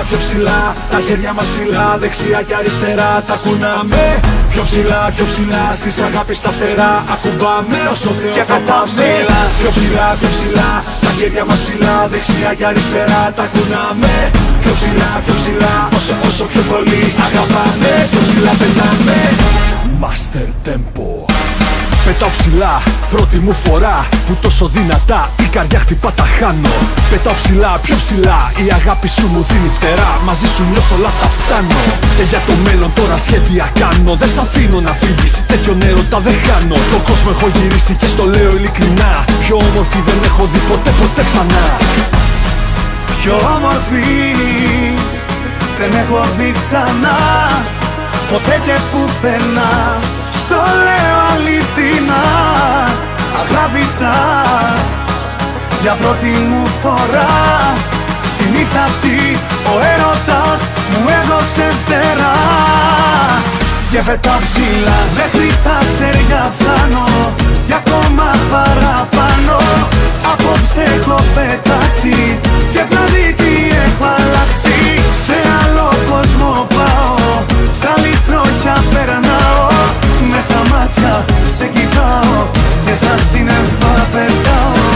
πιο ψηλά, τα χέρια μας ψηλά, δεξιά και αριστερά τα κουνάμε. Πιο ψηλά, στις αγάπης τα φτερά ακουμπάμε όσο Θεό και θα πάμε. ψηλά. Πιο ψηλά, τα χέρια μας ψηλά, δεξιά και αριστερά τα κουνάμε. Πιο ψηλά, όσο πιο πολύ αγαπάμε. Πιο ψηλά πετάμε. Master Tempo. Πετάω ψηλά, πρώτη μου φορά που τόσο δυνατά η καρδιά χτυπά τα χάνω. Πετάω ψηλά, πιο ψηλά, η αγάπη σου μου δίνει φτερά. Μαζί σου νιώθω όλα τα φτάνω. Και για το μέλλον τώρα σχέδια κάνω. Δεν σ' αφήνω να φύγεις, τέτοιον έρωτα δεν χάνω. Το κόσμο έχω γυρίσει και στο λέω ειλικρινά. Πιο όμορφη δεν έχω δει ποτέ ξανά. Πιο όμορφη δεν έχω δει ξανά, ποτέ και πουθενά. Στο λέω αληθινά, αγάπησα για πρώτη μου φορά. Τη νύχτα αυτή ο έρωτας μου έδωσε φτερά. Και πετάω ψηλά, μέχρι τα αστέρια φτάνω. Για ακόμα παραπάνω, απόψε έχω πετάξει. Και πλανήτη έχω αλλάξει. Σε άλλο κόσμο πάω, σαν λιτρόκια περνάω. Μες στα μάτια σε κοιτάω και στα σύννεφα πετάω.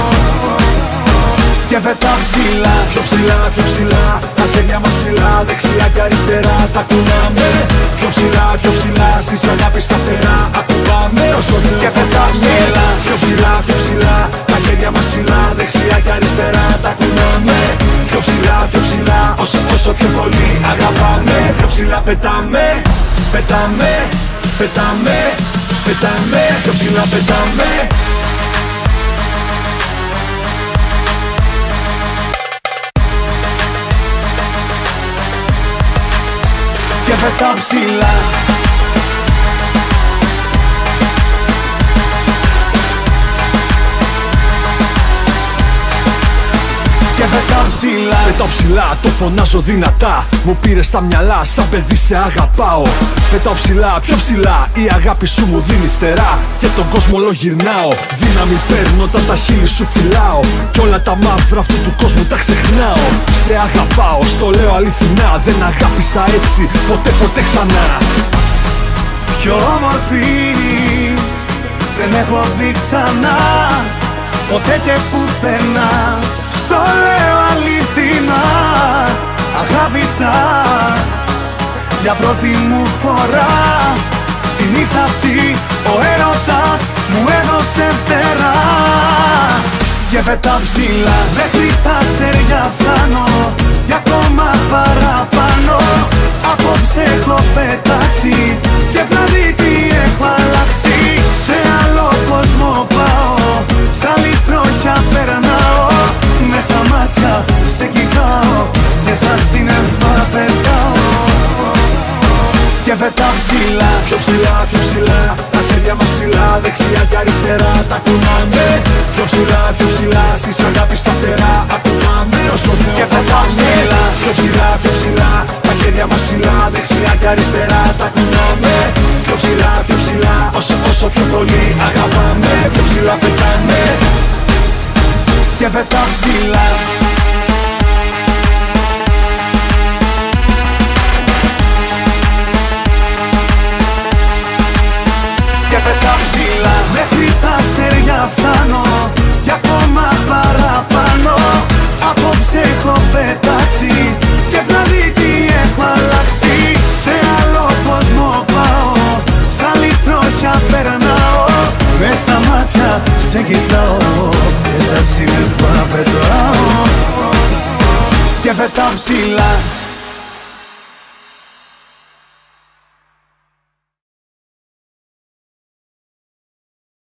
Και πετάω ψηλά, πιο ψηλά, τα χέρια μας ψηλά, δεξιά και αριστερά τα κουνάμε. Πιο ψηλά, στις αγάπης τα φτερά ακουμπάμε όσο Θεό και θα πετάω πάμε. ψηλά. Πιο ψηλά, τα χέρια μας ψηλά, δεξιά και αριστερά τα κουνάμε. Πιο ψηλά, όσο πιο πολύ αγαπάμε. Πιο ψηλά πετάμε. Πιο ψηλά πετάμε. Και πετάω ψηλά. Πετάω ψηλά, το φωνάζω δυνατά. Μου πήρε στα μυαλά, σαν παιδί σε αγαπάω. Πετάω ψηλά, πιο ψηλά, η αγάπη σου μου δίνει φτερά. Και τον κόσμο όλο γυρνάω. Δύναμη παίρνω όταν τα χείλη σου φυλάω. Κι όλα τα μαύρα αυτού του κόσμου τα ξεχνάω. Σε αγαπάω, στο λέω αληθινά. Δεν αγάπησα έτσι ποτέ ξανά. Πιο όμορφη δεν έχω δει ξανά, ποτέ και πουθενά. Στο λέω αληθινά, αγάπησα για πρώτη μου φορά. Τη νύχτα αυτή ο έρωτας μου έδωσε φτερά. Και πετάω ψηλά, μέχρι τα αστέρια φτάνω. Για ακόμα παραπάνω, απόψε έχω πετάξει. Και πλανήτη έχω αλλάξει. Σε άλλο κόσμο πάω, σαν λιτρόκια περνάω. Μες στα μάτια σε κοιτάω και στα σύννεφα πετάω. Και πετάω ψηλά, πιο ψηλά, τα χέρια μας ψηλά, δεξιά και αριστερά τα κουνάμε. Πιο ψηλά, στις αγάπης τα φτερά ακουμπάμε όσο Θεό και θα πετάω πάμε. ψηλά. Πιο ψηλά, τα χέρια μας ψηλά, δεξιά και αριστερά τα κουνάμε. Πιο ψηλά, όσο πιο πολύ αγαπάμε. Πιο ψηλά πετάμε. Και πετάω ψηλά. Και πετάω ψηλά, μέχρι τα αστέρια φτάνω. Για ακόμα παραπάνω, απόψε έχω πετάξει. Και πλανήτη έχω αλλάξει. Σε άλλο κόσμο πάω, σαν λιτρόκια περνάω. Μες στα μάτια σε κοιτάω και στα σύννεφα πετάω. Και πετάω ψηλά.